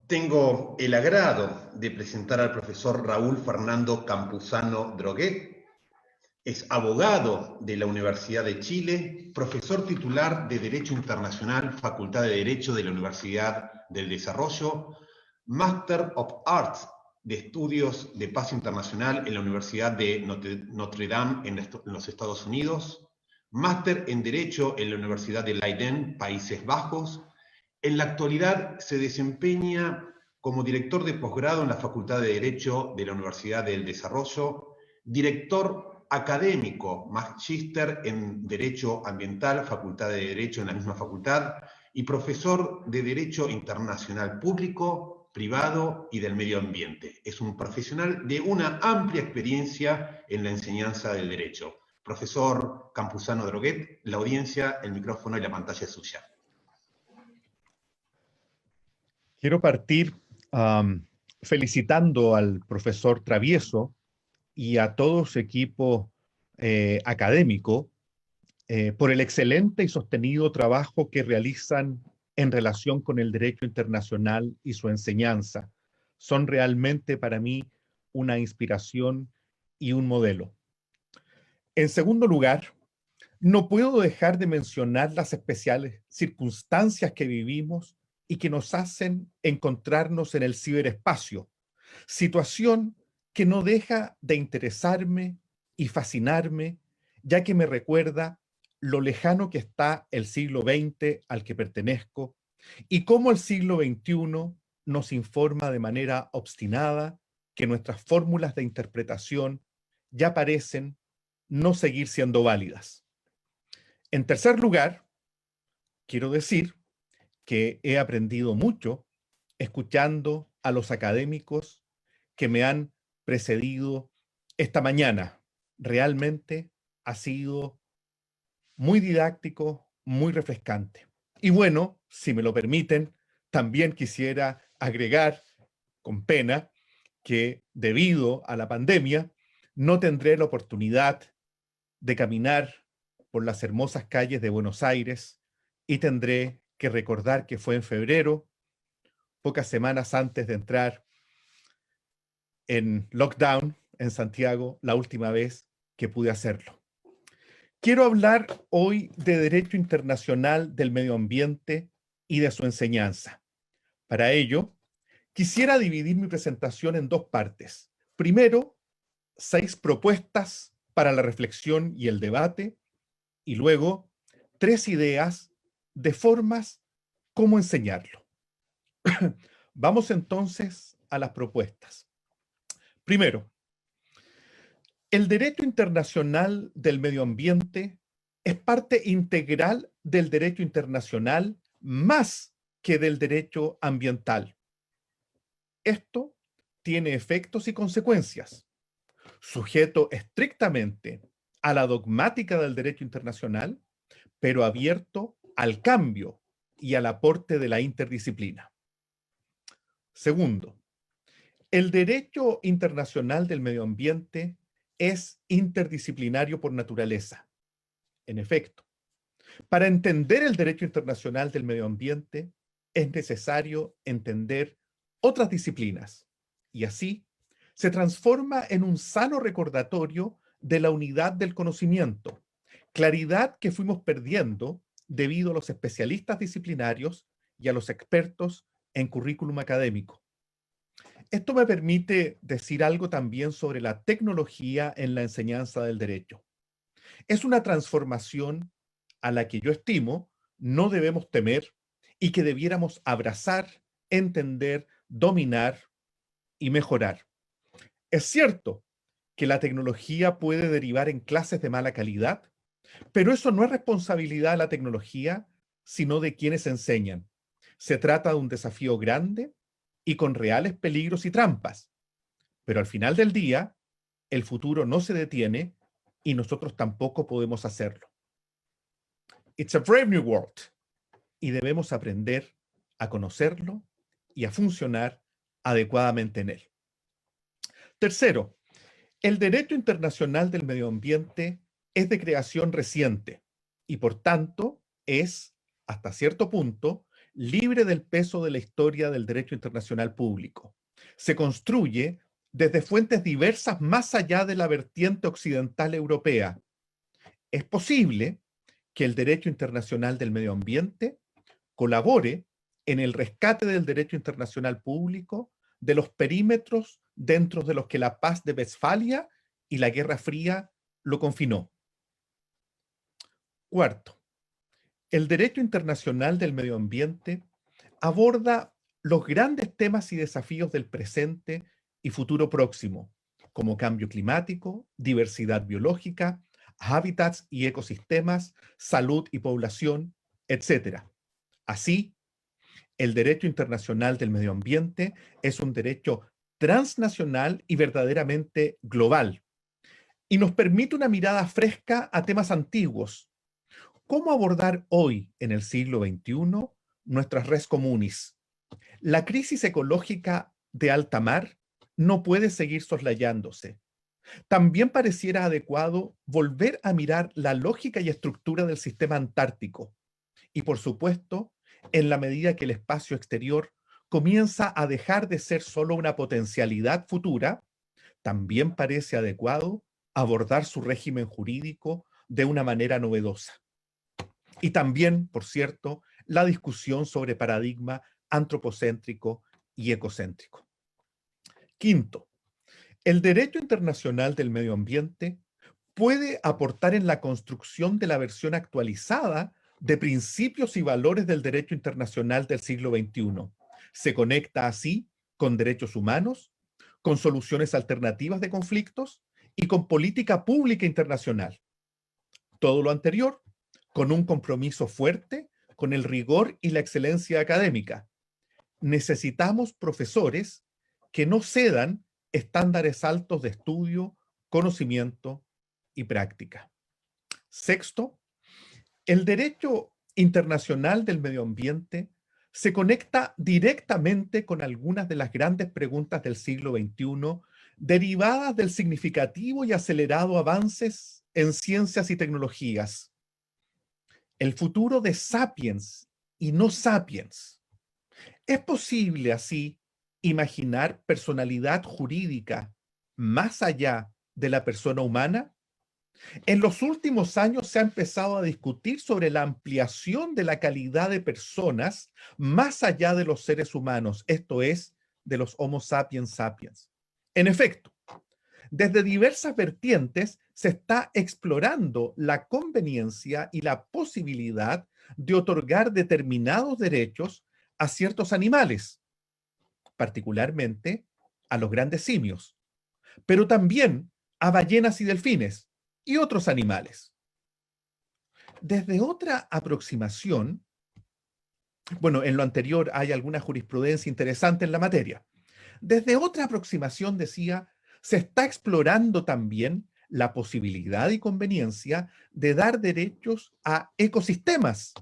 Tengo el agrado de presentar al profesor Raúl Fernando Campuzano Droguet. Es abogado de la Universidad de Chile, profesor titular de Derecho Internacional, Facultad de Derecho de la Universidad del Desarrollo, Master of Arts de Estudios de Paz Internacional en la Universidad de Notre Dame en los Estados Unidos, Máster en Derecho en la Universidad de Leiden, Países Bajos. En la actualidad se desempeña como director de posgrado en la Facultad de Derecho de la Universidad del Desarrollo, director académico, magíster en Derecho Ambiental, Facultad de Derecho en la misma facultad, y profesor de Derecho Internacional Público, Privado y del Medio Ambiente. Es un profesional de una amplia experiencia en la enseñanza del derecho. Profesor Campuzano Droguet, la audiencia, el micrófono y la pantalla es suya. Quiero partir felicitando al profesor Travieso y a todo su equipo académico por el excelente y sostenido trabajo que realizan en relación con el derecho internacional y su enseñanza. Son realmente para mí una inspiración y un modelo. En segundo lugar, no puedo dejar de mencionar las especiales circunstancias que vivimos y que nos hacen encontrarnos en el ciberespacio, situación que no deja de interesarme y fascinarme, ya que me recuerda lo lejano que está el siglo XX al que pertenezco y cómo el siglo XXI nos informa de manera obstinada que nuestras fórmulas de interpretación ya parecen no seguir siendo válidas. En tercer lugar, quiero decir que he aprendido mucho escuchando a los académicos que me han precedido esta mañana. Realmente ha sido muy didáctico, muy refrescante. Y bueno, si me lo permiten, también quisiera agregar, con pena, que debido a la pandemia no tendré la oportunidad de caminar por las hermosas calles de Buenos Aires y tendré que recordar que fue en febrero, pocas semanas antes de entrar en lockdown en Santiago, la última vez que pude hacerlo. Quiero hablar hoy de Derecho Internacional del Medio Ambiente y de su enseñanza. Para ello, quisiera dividir mi presentación en dos partes. Primero, 6 propuestas para la reflexión y el debate, y luego 3 ideas de formas cómo enseñarlo. Vamos entonces a las propuestas. Primero, el derecho internacional del medio ambiente es parte integral del derecho internacional más que del derecho ambiental. Esto tiene efectos y consecuencias. Sujeto estrictamente a la dogmática del derecho internacional, pero abierto al cambio y al aporte de la interdisciplina. Segundo, el derecho internacional del medio ambiente es interdisciplinario por naturaleza. En efecto, para entender el derecho internacional del medio ambiente es necesario entender otras disciplinas y así se transforma en un sano recordatorio de la unidad del conocimiento, claridad que fuimos perdiendo debido a los especialistas disciplinarios y a los expertos en currículum académico. Esto me permite decir algo también sobre la tecnología en la enseñanza del derecho. Es una transformación a la que yo estimo no debemos temer y que debiéramos abrazar, entender, dominar y mejorar. Es cierto que la tecnología puede derivar en clases de mala calidad, pero eso no es responsabilidad de la tecnología, sino de quienes enseñan. Se trata de un desafío grande y con reales peligros y trampas. Pero al final del día, el futuro no se detiene y nosotros tampoco podemos hacerlo. It's a brave new world y debemos aprender a conocerlo y a funcionar adecuadamente en él. Tercero, el derecho internacional del medio ambiente es de creación reciente y por tanto es, hasta cierto punto, libre del peso de la historia del derecho internacional público. Se construye desde fuentes diversas más allá de la vertiente occidental europea. Es posible que el derecho internacional del medio ambiente colabore en el rescate del derecho internacional público de los perímetros dentro de los que la paz de Westfalia y la Guerra Fría lo confinó. Cuarto, el derecho internacional del medio ambiente aborda los grandes temas y desafíos del presente y futuro próximo, como cambio climático, diversidad biológica, hábitats y ecosistemas, salud y población, etc. Así, el derecho internacional del medio ambiente es un derecho transnacional y verdaderamente global, y nos permite una mirada fresca a temas antiguos. ¿Cómo abordar hoy, en el siglo XXI, nuestras res comunis? La crisis ecológica de alta mar no puede seguir soslayándose. También pareciera adecuado volver a mirar la lógica y estructura del sistema antártico. Y por supuesto, en la medida que el espacio exterior comienza a dejar de ser solo una potencialidad futura, también parece adecuado abordar su régimen jurídico de una manera novedosa. Y también, por cierto, la discusión sobre paradigma antropocéntrico y ecocéntrico. Quinto, el derecho internacional del medio ambiente puede aportar en la construcción de la versión actualizada de principios y valores del derecho internacional del siglo XXI. Se conecta así con derechos humanos, con soluciones alternativas de conflictos y con política pública internacional. Todo lo anterior con un compromiso fuerte con el rigor y la excelencia académica. Necesitamos profesores que no cedan estándares altos de estudio, conocimiento y práctica. Sexto, el derecho internacional del medio ambiente se conecta directamente con algunas de las grandes preguntas del siglo XXI derivadas del significativo y acelerado avances en ciencias y tecnologías. El futuro de sapiens y no sapiens. ¿Es posible así imaginar personalidad jurídica más allá de la persona humana? En los últimos años se ha empezado a discutir sobre la ampliación de la calidad de personas más allá de los seres humanos, esto es, de los Homo sapiens sapiens. En efecto, desde diversas vertientes se está explorando la conveniencia y la posibilidad de otorgar determinados derechos a ciertos animales, particularmente a los grandes simios, pero también a ballenas y delfines y otros animales. Desde otra aproximación, bueno, en lo anterior hay alguna jurisprudencia interesante en la materia. Desde otra aproximación, decía, se está explorando también la posibilidad y conveniencia de dar derechos a ecosistemas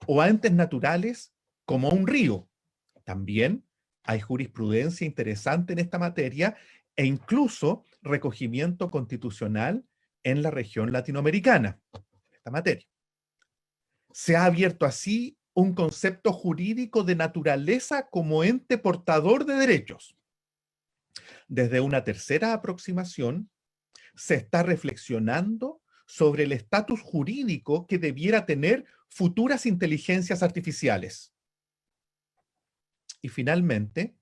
o a entes naturales como un río. También hay jurisprudencia interesante en esta materia e incluso recogimiento constitucional en la región latinoamericana, en esta materia. Se ha abierto así un concepto jurídico de naturaleza como ente portador de derechos. Desde una tercera aproximación, se está reflexionando sobre el estatus jurídico que debiera tener futuras inteligencias artificiales. Y finalmente,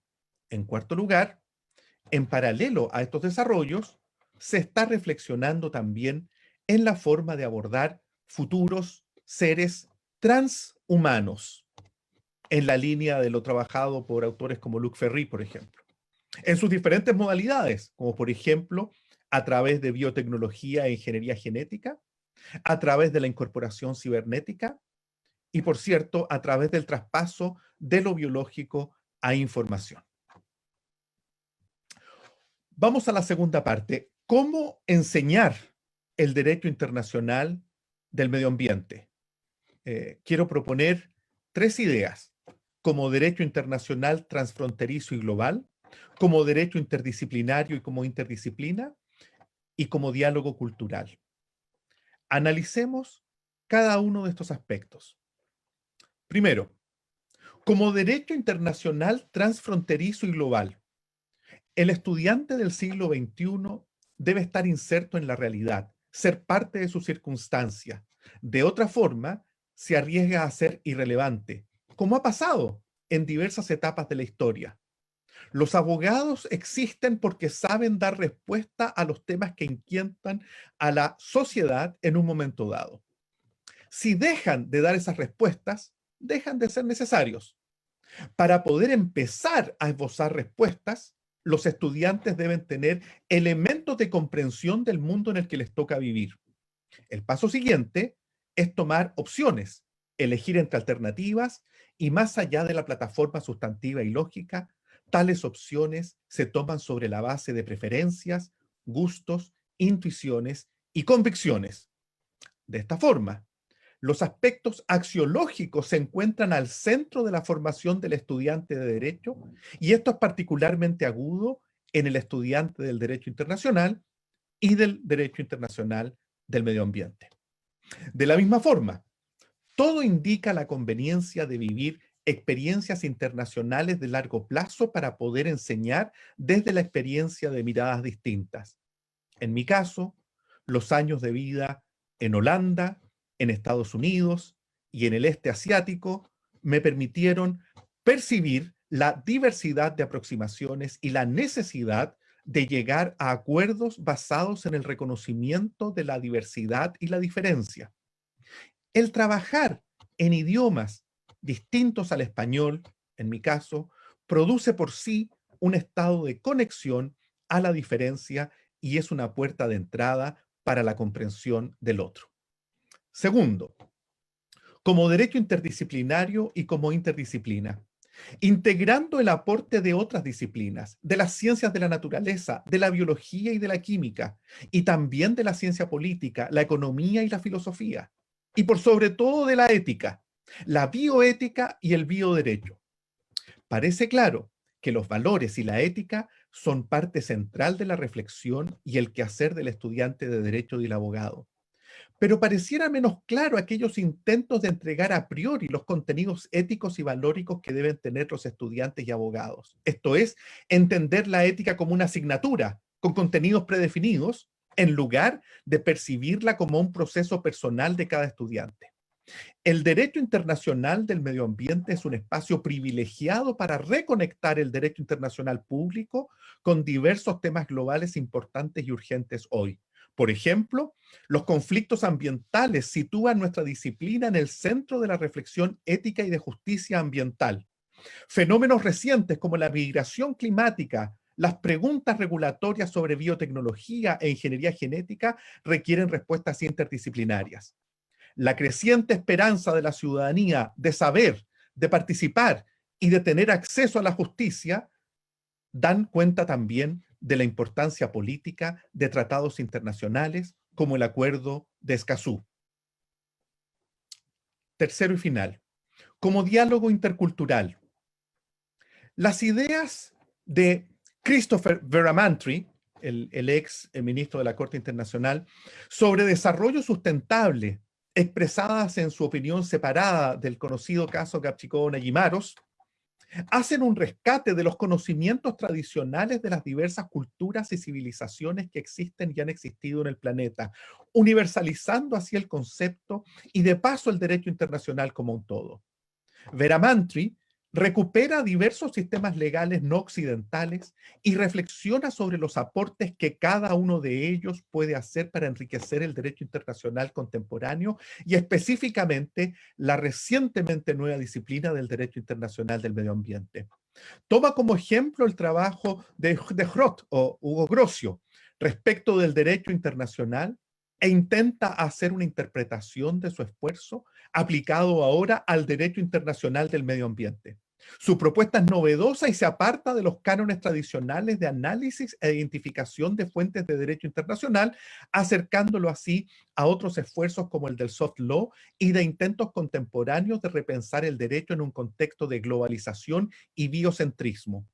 en cuarto lugar, en paralelo a estos desarrollos, se está reflexionando también en la forma de abordar futuros seres transhumanos, en la línea de lo trabajado por autores como Luc Ferry, por ejemplo, en sus diferentes modalidades, como por ejemplo a través de biotecnología e ingeniería genética, a través de la incorporación cibernética y, por cierto, a través del traspaso de lo biológico a información. Vamos a la segunda parte. ¿Cómo enseñar el derecho internacional del medio ambiente? Quiero proponer tres ideas: como derecho internacional transfronterizo y global, como derecho interdisciplinario y como interdisciplina, y como diálogo cultural. Analicemos cada uno de estos aspectos. Primero, Como derecho internacional transfronterizo y global, el estudiante del siglo XXI debe estar inserto en la realidad, ser parte de su circunstancia. De otra forma, se arriesga a ser irrelevante, como ha pasado en diversas etapas de la historia. Los abogados existen porque saben dar respuesta a los temas que inquietan a la sociedad en un momento dado. Si dejan de dar esas respuestas, dejan de ser necesarios. Para poder empezar a esbozar respuestas, los estudiantes deben tener elementos de comprensión del mundo en el que les toca vivir. El paso siguiente es tomar opciones, elegir entre alternativas y más allá de la plataforma sustantiva y lógica, tales opciones se toman sobre la base de preferencias, gustos, intuiciones y convicciones. De esta forma, los aspectos axiológicos se encuentran al centro de la formación del estudiante de derecho y esto es particularmente agudo en el estudiante del derecho internacional y del derecho internacional del medio ambiente. De la misma forma, todo indica la conveniencia de vivir experiencias internacionales de largo plazo para poder enseñar desde la experiencia de miradas distintas. En mi caso, los años de vida en Holanda, en Estados Unidos y en el este asiático me permitieron percibir la diversidad de aproximaciones y la necesidad de llegar a acuerdos basados en el reconocimiento de la diversidad y la diferencia. El trabajar en idiomas distintos al español, en mi caso, produce por sí un estado de conexión a la diferencia y es una puerta de entrada para la comprensión del otro. Segundo, como derecho interdisciplinario y como interdisciplina, integrando el aporte de otras disciplinas, de las ciencias de la naturaleza, de la biología y de la química, y también de la ciencia política, la economía y la filosofía, y por sobre todo de la ética, la bioética y el bioderecho. Parece claro que los valores y la ética son parte central de la reflexión y el quehacer del estudiante de derecho y del abogado. Pero pareciera menos claro aquellos intentos de entregar a priori los contenidos éticos y valóricos que deben tener los estudiantes y abogados. Esto es, entender la ética como una asignatura, con contenidos predefinidos, en lugar de percibirla como un proceso personal de cada estudiante. El derecho internacional del medio ambiente es un espacio privilegiado para reconectar el derecho internacional público con diversos temas globales importantes y urgentes hoy. Por ejemplo, los conflictos ambientales sitúan nuestra disciplina en el centro de la reflexión ética y de justicia ambiental. Fenómenos recientes como la migración climática, las preguntas regulatorias sobre biotecnología e ingeniería genética requieren respuestas interdisciplinarias. La creciente esperanza de la ciudadanía de saber, de participar y de tener acceso a la justicia dan cuenta también de la importancia política de tratados internacionales como el Acuerdo de Escazú. Tercero y final, como diálogo intercultural. Las ideas de Christopher Veramantry, el ex ministro de la Corte Internacional, sobre desarrollo sustentable, expresadas en su opinión separada del conocido caso Capchicó-Nayimaros, hacen un rescate de los conocimientos tradicionales de las diversas culturas y civilizaciones que existen y han existido en el planeta, universalizando así el concepto y de paso el derecho internacional como un todo. Veramantry recupera diversos sistemas legales no occidentales y reflexiona sobre los aportes que cada uno de ellos puede hacer para enriquecer el derecho internacional contemporáneo y específicamente la recientemente nueva disciplina del derecho internacional del medio ambiente. Toma como ejemplo el trabajo de Groth o Hugo Grocio respecto del derecho internacional e intenta hacer una interpretación de su esfuerzo aplicado ahora al derecho internacional del medio ambiente. Su propuesta es novedosa y se aparta de los cánones tradicionales de análisis e identificación de fuentes de derecho internacional, acercándolo así a otros esfuerzos como el del soft law y de intentos contemporáneos de repensar el derecho en un contexto de globalización y biocentrismo.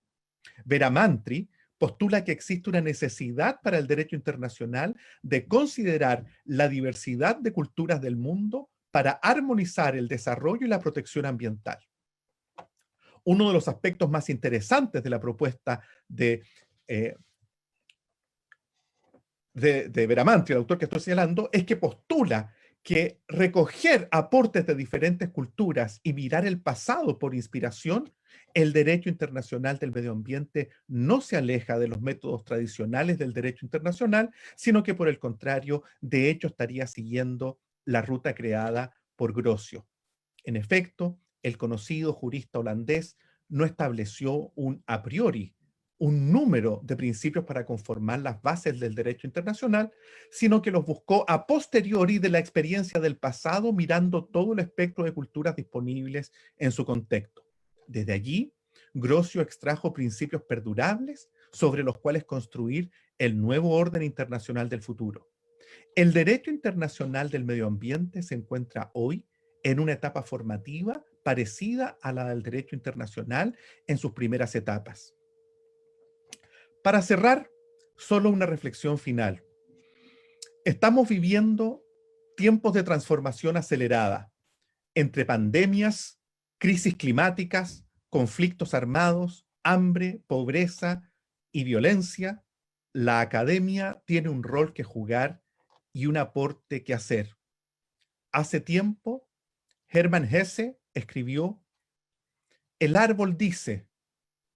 Veramantry postula que existe una necesidad para el derecho internacional de considerar la diversidad de culturas del mundo para armonizar el desarrollo y la protección ambiental. Uno de los aspectos más interesantes de la propuesta de Beramanti, el autor que estoy señalando, es que postula que recoger aportes de diferentes culturas y mirar el pasado por inspiración, el derecho internacional del medio ambiente no se aleja de los métodos tradicionales del derecho internacional, sino que por el contrario, de hecho estaría siguiendo la ruta creada por Grocio. En efecto, el conocido jurista holandés no estableció a priori un número de principios para conformar las bases del derecho internacional, sino que los buscó a posteriori de la experiencia del pasado, mirando todo el espectro de culturas disponibles en su contexto. Desde allí, Grocio extrajo principios perdurables sobre los cuales construir el nuevo orden internacional del futuro. El derecho internacional del medio ambiente se encuentra hoy en una etapa formativa parecida a la del derecho internacional en sus primeras etapas. Para cerrar, solo una reflexión final. Estamos viviendo tiempos de transformación acelerada, entre pandemias, crisis climáticas, conflictos armados, hambre, pobreza y violencia. La academia tiene un rol que jugar y un aporte que hacer. Hace tiempo, Hermann Hesse escribió: el árbol dice,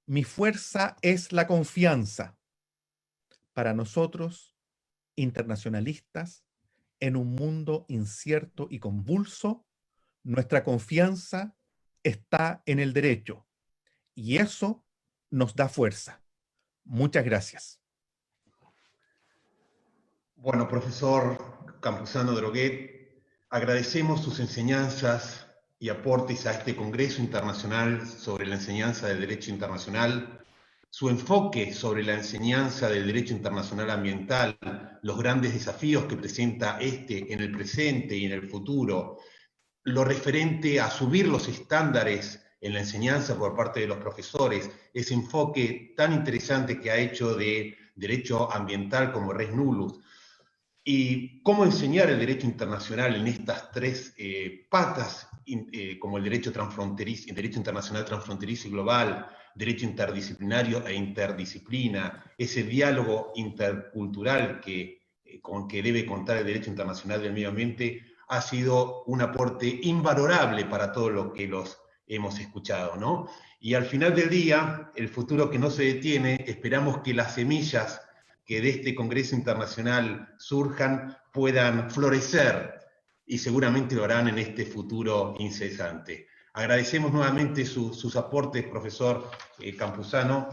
mi fuerza es la confianza. Para nosotros, internacionalistas, en un mundo incierto y convulso, nuestra confianza está en el derecho y eso nos da fuerza. Muchas gracias. Bueno, profesor Campuzano Droguet, agradecemos sus enseñanzas y aportes a este Congreso Internacional sobre la enseñanza del derecho internacional, su enfoque sobre la enseñanza del derecho internacional ambiental, los grandes desafíos que presenta este en el presente y en el futuro, lo referente a subir los estándares en la enseñanza por parte de los profesores, ese enfoque tan interesante que ha hecho de derecho ambiental como res nullus, y cómo enseñar el derecho internacional en estas tres patas, como el derecho transfronterizo, el derecho internacional transfronterizo y global, derecho interdisciplinario e interdisciplina, ese diálogo intercultural con que debe contar el derecho internacional del medio ambiente, ha sido un aporte invalorable para todo lo que los hemos escuchado, ¿no? Y al final del día, el futuro que no se detiene, esperamos que las semillas que de este Congreso Internacional surjan puedan florecer y seguramente lo harán en este futuro incesante. Agradecemos nuevamente sus aportes, profesor Campuzano.